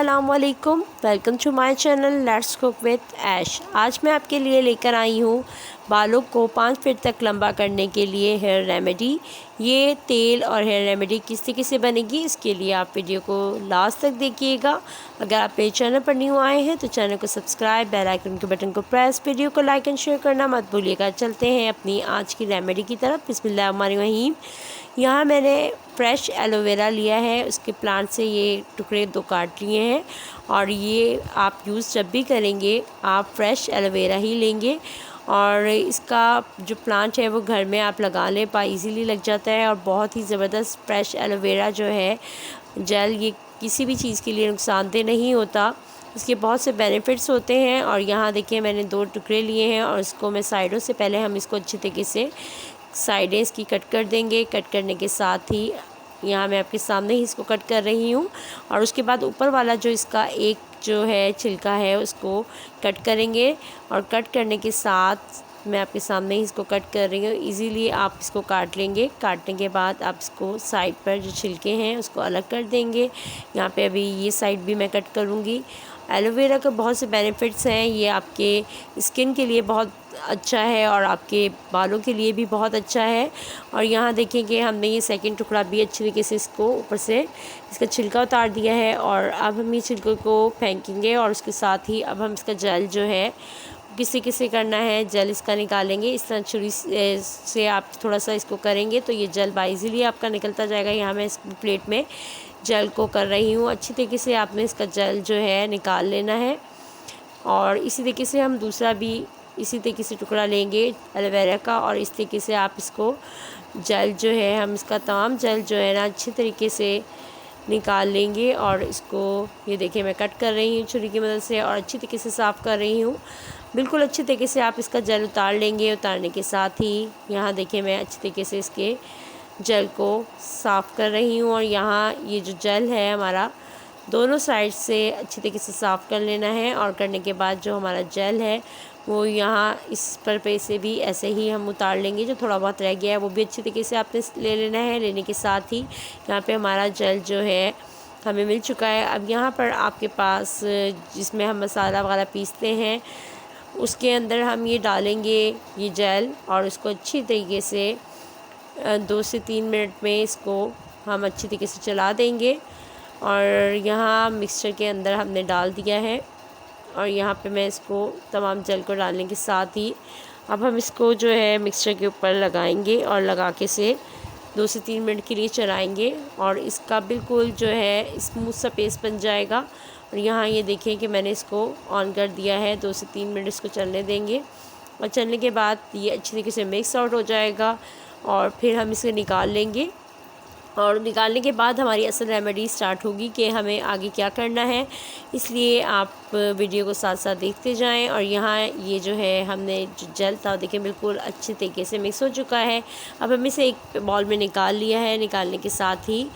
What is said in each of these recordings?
अस्सलामुअलैकुम, welcome to my channel let's cook with Ash. आज मैं आपके लिए लेकर आई हूँ बालों को 5 फीट तक लंबा करने के लिए हेयर रेमेडी। ये तेल और हेयर रेमेडी किस तरीके से बनेगी, इसके लिए आप वीडियो को लास्ट तक देखिएगा। अगर आप मेरे चैनल पर न्यू आए हैं तो चैनल को सब्सक्राइब, बेल आइकन के बटन को प्रेस, वीडियो को लाइक एंड शेयर करना मत भूलिएगा। चलते हैं अपनी आज की रेमेडी की तरफ। बिस्मिल्लाहिर्रहमानिर्रहीम। यहाँ मैंने फ्रेश एलोवेरा लिया है, उसके प्लांट से ये टुकड़े 2 काट लिए हैं। और ये आप यूज़ जब भी करेंगे आप फ्रेश एलोवेरा ही लेंगे। और इसका जो प्लांट है वो घर में आप लगा लें, इजीली लग जाता है। और बहुत ही ज़बरदस्त फ्रेश एलोवेरा जो है जेल, ये किसी भी चीज़ के लिए नुकसानदेह नहीं होता, इसके बहुत से बेनिफिट्स होते हैं। और यहाँ देखिए मैंने 2 टुकड़े लिए हैं और इसको मैं साइडों से पहले हम इसको अच्छी तरीके से साइडें इसकी कट कर देंगे। कट करने के साथ ही यहाँ मैं आपके सामने ही इसको कट कर रही हूँ। और उसके बाद ऊपर वाला जो इसका एक जो है छिलका है उसको कट करेंगे। और कट करने के साथ मैं आपके सामने ही इसको कट कर रही हूँ। इजीली आप इसको काट लेंगे। काटने के बाद आप इसको साइड पर जो छिलके हैं उसको अलग कर देंगे। यहाँ पे अभी ये साइड भी मैं कट करूँगी। एलोवेरा के बहुत से बेनिफिट्स हैं, ये आपके स्किन के लिए बहुत अच्छा है और आपके बालों के लिए भी बहुत अच्छा है। और यहाँ देखिए कि हमने ये सेकंड टुकड़ा भी अच्छी तरीके से इसको ऊपर से इसका छिलका उतार दिया है। और अब हम ये छिलके को फेंकेंगे और उसके साथ ही अब हम इसका जेल जो है किसी किसी करना है, जेल इसका निकालेंगे। इस तरह छुरी से आप थोड़ा सा इसको करेंगे तो ये जेल इजीली आपका निकलता जाएगा। यहाँ मैं इस प्लेट में जेल को कर रही हूँ। अच्छी तरीके से आपने इसका जेल जो है निकाल लेना है। और इसी तरीके से हम दूसरा भी इसी तरीके से टुकड़ा लेंगे एलोवेरा का। और इस तरीके से आप इसको जेल जो है, हम इसका तमाम जेल जो है ना अच्छी तरीके से निकाल लेंगे। और इसको ये देखिए मैं कट कर रही हूँ छुरी की मदद से और अच्छी तरीके से साफ़ कर रही हूँ। बिल्कुल अच्छी तरीके से आप इसका जेल उतार लेंगे। उतारने के साथ ही यहाँ देखिए मैं अच्छी तरीके से इसके जेल को साफ़ कर रही हूँ। और यहाँ ये जो जेल है हमारा दोनों साइड से अच्छी तरीके से साफ़ कर लेना है। और करने के बाद जो हमारा जेल है वो यहाँ इस पर पे से भी ऐसे ही हम उतार लेंगे। जो थोड़ा बहुत रह गया है वो भी अच्छी तरीके से आपने ले लेना है। लेने के साथ ही यहाँ पे हमारा जेल जो है हमें मिल चुका है। अब यहाँ पर आपके पास जिसमें हम मसाला वगैरह पीसते हैं उसके अंदर हम ये डालेंगे ये जेल। और उसको अच्छी तरीके से 2 से 3 मिनट में इसको हम अच्छी तरीके से चला देंगे। और यहाँ मिक्सचर के अंदर हमने डाल दिया है। और यहाँ पे मैं इसको तमाम जेल को डालने के साथ ही अब हम इसको जो है मिक्सचर के ऊपर लगाएंगे और लगा के से 2 से 3 मिनट के लिए चलाएंगे। और इसका बिल्कुल जो है स्मूथ सा पेस्ट बन जाएगा। और यहाँ ये देखें कि मैंने इसको ऑन कर दिया है। 2 से 3 मिनट इसको चलने देंगे। और चलने के बाद ये अच्छी तरीके से मिक्स आउट हो जाएगा। और फिर हम इसे निकाल लेंगे। और निकालने के बाद हमारी असल रेमेडी स्टार्ट होगी कि हमें आगे क्या करना है। इसलिए आप वीडियो को साथ साथ देखते जाएं। और यहाँ ये जो है हमने जो जेल था देखिए बिल्कुल अच्छे तरीके से मिक्स हो चुका है। अब हम इसे एक बाउल में निकाल लिया है। निकालने के साथ ही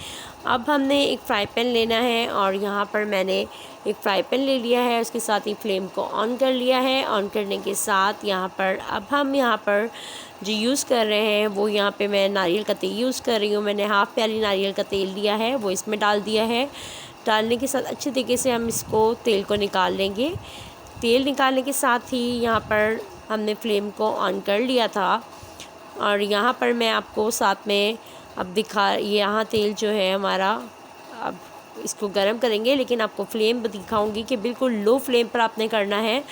अब हमने एक फ्राई पैन लेना है। और यहाँ पर मैंने एक फ्राई पैन ले लिया है, उसके साथ ही फ्लेम को ऑन कर लिया है। ऑन करने के साथ यहाँ पर अब हम यहाँ पर जो यूज़ कर रहे हैं वो यहाँ पे मैं नारियल का तेल यूज़ कर रही हूँ। मैंने हाफ़ प्याली नारियल का तेल लिया है, वो इसमें डाल दिया है। डालने के साथ अच्छे तरीके से हम इसको तेल को निकाल लेंगे। तेल निकालने के साथ ही यहाँ पर हमने फ्लेम को ऑन कर लिया था। और यहाँ पर मैं आपको साथ में अब यहाँ तेल जो है हमारा, अब इसको गरम करेंगे लेकिन आपको फ्लेम दिखाऊंगी कि बिल्कुल लो फ्लेम पर आपने करना है।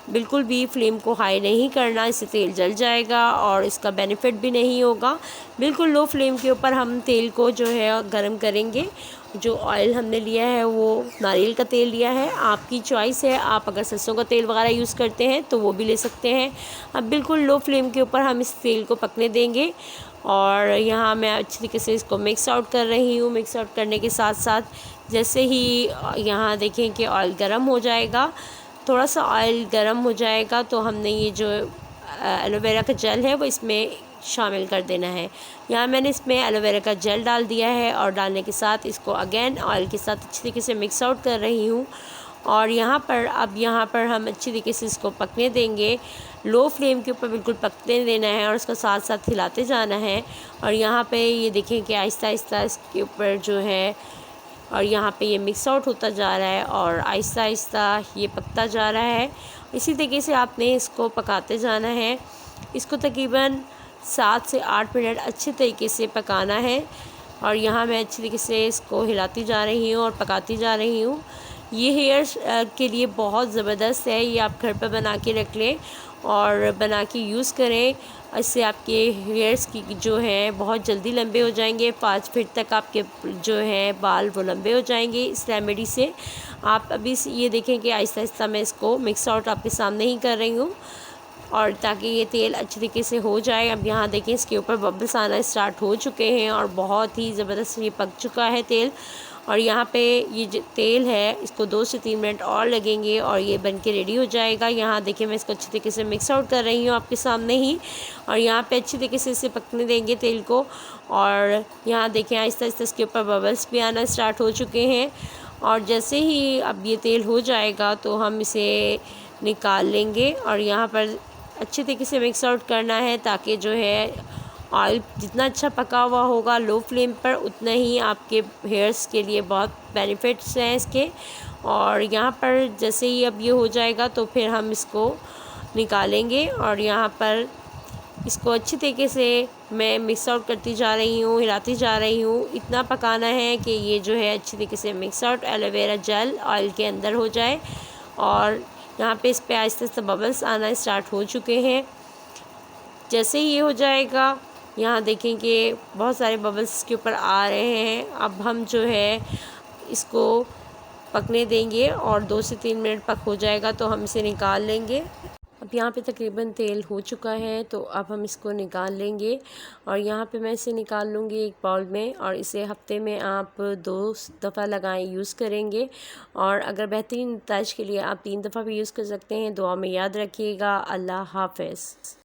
बिल्कुल भी फ्लेम को हाई नहीं करना, इससे तेल जल जाएगा और इसका बेनिफिट भी नहीं होगा। बिल्कुल लो फ्लेम के ऊपर हम तेल को जो है गरम करेंगे। जो ऑयल हमने लिया है वो नारियल का तेल लिया है, आपकी चॉइस है। आप अगर सरसों का तेल वगैरह यूज़ करते हैं तो वो भी ले सकते हैं। अब बिल्कुल लो फ्लेम के ऊपर हम इस तेल को पकने देंगे। और यहाँ मैं अच्छी तरीके से इसको मिक्स आउट कर रही हूँ। मिक्स आउट करने के साथ साथ जैसे ही यहाँ देखें कि ऑयल गर्म हो जाएगा, थोड़ा सा ऑयल गर्म हो जाएगा तो हमने ये जो एलोवेरा का जेल है वो इसमें शामिल कर देना है। यहाँ मैंने इसमें एलोवेरा का जेल डाल दिया है। और डालने के साथ इसको अगेन ऑयल के साथ अच्छी तरीके से मिक्स आउट कर रही हूँ। और यहाँ पर हम अच्छी तरीके से इसको पकने देंगे। लो फ्लेम के ऊपर बिल्कुल पकने देना है और उसका साथ साथ हिलाते जाना है। और यहाँ पे ये देखें कि आहिस्ता आहिस्ता इसके ऊपर जो है और यहाँ पे ये मिक्स आउट होता जा रहा है और आहिस्ता आहिस्ता ये पकता जा रहा है। इसी तरीके से आपने इसको पकाते जाना है। इसको तकरीबन 7 से 8 मिनट अच्छे तरीके से पकाना है और यहाँ मैं अच्छी तरीके से इसको हिलाती जा रही हूँ और पकाती जा रही हूँ। ये हेयर्स के लिए बहुत ज़बरदस्त है, ये आप घर पर बना के रख लें और बना के यूज़ करें। इससे आपके हेयर्स की जो हैं बहुत जल्दी लंबे हो जाएंगे। 5 फीट तक आपके जो हैं बाल वो लंबे हो जाएंगे इस रेमेडी से। आप अभी ये देखें कि आहिस्ता आहिस्ता मैं इसको मिक्स आउट आपके सामने ही कर रही हूँ और ताकि ये तेल अच्छे तरीके से हो जाए। अब यहाँ देखें इसके ऊपर बबल्स आना स्टार्ट हो चुके हैं और बहुत ही ज़बरदस्त ये पक चुका है तेल। और यहाँ पे ये जो तेल है इसको 2 से 3 मिनट और लगेंगे और ये बन के रेडी हो जाएगा। यहाँ देखिए मैं इसको अच्छी तरीके से मिक्स आउट कर रही हूँ आपके सामने ही और यहाँ पे अच्छी तरीके से इसे पकने देंगे तेल को। और यहाँ देखें आहिस्ता आहिस्ता इसके ऊपर बबल्स भी आना स्टार्ट हो चुके हैं और जैसे ही अब ये तेल हो जाएगा तो हम इसे निकाल लेंगे। और यहाँ पर अच्छे तरीके से मिक्स आउट करना है ताकि जो है ऑयल जितना अच्छा पका हुआ होगा लो फ्लेम पर उतना ही आपके हेयर्स के लिए बहुत बेनिफिट्स हैं इसके। और यहाँ पर जैसे ही अब ये हो जाएगा तो फिर हम इसको निकालेंगे और यहाँ पर इसको अच्छी तरीके से मैं मिक्स आउट करती जा रही हूँ, हिलाती जा रही हूँ। इतना पकाना है कि ये जो है अच्छी तरीके से mix out aloe vera gel oil के अंदर हो जाए। और यहाँ पे इस पे आहिस्ते आहिस्ते बबल्स आना स्टार्ट हो चुके हैं। जैसे ही ये हो जाएगा यहाँ देखें कि बहुत सारे बबल्स के ऊपर आ रहे हैं। अब हम जो है इसको पकने देंगे और 2 से 3 मिनट पक हो जाएगा तो हम इसे निकाल लेंगे। अब यहाँ पे तकरीबन तेल हो चुका है तो अब हम इसको निकाल लेंगे और यहाँ पे मैं इसे निकाल लूँगी एक बाउल में। और इसे हफ्ते में आप 2 दफ़ा लगाएं यूज़ करेंगे और अगर बेहतरीन नताइज के लिए आप 3 दफ़ा भी यूज़ कर सकते हैं। दुआ में याद रखिएगा। अल्लाह हाफ़िज़।